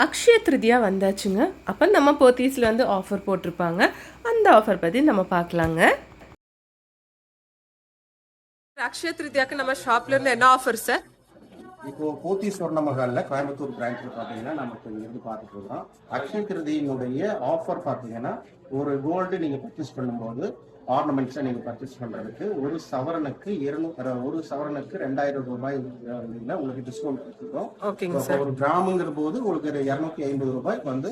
அக்ஷய திருதியா வந்தாச்சுங்க. அப்போ நம்ம போத்தீஸில் வந்து ஆஃபர் போட்டிருப்பாங்க. அந்த ஆஃபர் பற்றி நம்ம பார்க்கலாங்க. அக்ஷய திருதியாக்கு நம்ம ஷாப்ல இருந்து என்ன ஆஃபர் சார்? இப்போ போத்தி சொர்ண மகால்ல கோயம்புத்தூர் பிரான்ச்ல பாத்தீங்கன்னா நமக்கு இருந்து பார்த்துட்டு இருக்கிறோம். அக்ஷய திருதியினுடைய ஆஃபர் பாத்தீங்கன்னா ஒரு கோல்டு நீங்க பர்ச்சேஸ் பண்ணும்போது ஆர்னமெண்ட்ஸை நீங்க பர்ச்சேஸ் பண்றதுக்கு ஒரு சவரனுக்கு 2000 ரூபாய் உங்களுக்கு டிஸ்கவுண்ட் கொடுத்துருக்கோம். ஓகேங்க சார். ஒரு கிராமுங்கிற போது உங்களுக்கு 250 ரூபாய் வந்து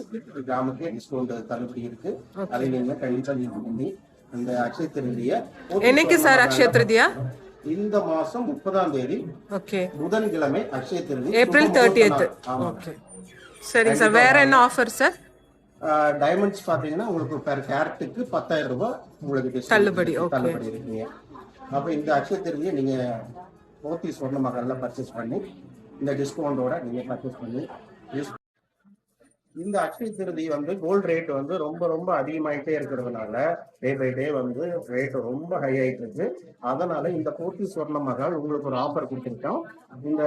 கிராமுக்கே டிஸ்கவுண்ட் தள்ளுபடி இருக்கு. அதை நீங்க கண்டிப்பா யூஸ் பண்ணி இந்த அக்ஷய திருதியை என்னைக்கு சார் அக்ஷய திருதியா? இந்த மாசம் 30ஆம் தேதி புதன்கிழமை அக்ஷய திருதி ஏப்ரல் 30th. சரிங்க சார். வேற என்ன ஆஃபர் சார்? டைமண்ட்ஸ் பாத்தீங்கன்னா உங்களுக்கு பெர் கேரட்டுக்கு 10,000 ரூபாய் உங்களுக்கு தள்ளுபடி இருக்குங்க. அப்ப இந்த அக்ஷய திருதியை நீங்க போத்தி சொர்ண மகால்ல பர்ச்சேஸ் பண்ணி இந்த டிஸ்கவுண்டோட நீங்க பர்ச்சேஸ் பண்ணி இந்த அக்ஷய திருதி வந்து கோல்டு ரேட் வந்து ரொம்ப ரொம்ப அதிகமாயிட்டே இருக்கிறதுனால டே பை டே வந்து ரேட் ரொம்ப ஹை ஆயிட்டு இருக்கு. அதனால இந்த போத்தி சொர்ண மகால் உங்களுக்கு ஒரு ஆஃபர் கொடுத்துருக்கோம். இந்த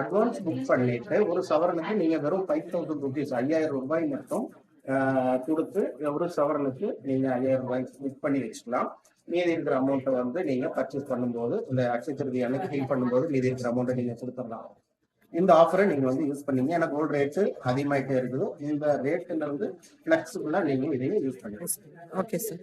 அட்வான்ஸ் புக் பண்ணிட்டு ஒரு சவரனுக்கு நீங்க வெறும் 5,000 rupees 5,000 ரூபாய் மட்டும் கொடுத்து ஒரு சவரனுக்கு நீங்க 5,000 ரூபாய் புக் பண்ணி வச்சுக்கலாம். மீதி இருக்கிற அமௌண்ட்டை வந்து நீங்க பர்ச்சேஸ் பண்ணும்போது இந்த அக்ஷய திருதி அன்னைக்கு ஹீல் பண்ணும்போது மீதி இருக்கிற அமௌண்ட்டை நீங்க கொடுத்துடலாம். இந்த ஆஃபரை நீங்க வந்து யூஸ் பண்ணீங்க. ஏன்னா கோல்டு ரேட்டு அதிகமாயிட்டே இருக்குது. இந்த ரேட்டுல வந்து பிளெக்சிபிளா நீங்க இதையும் யூஸ் பண்ணுங்க. Okay sir.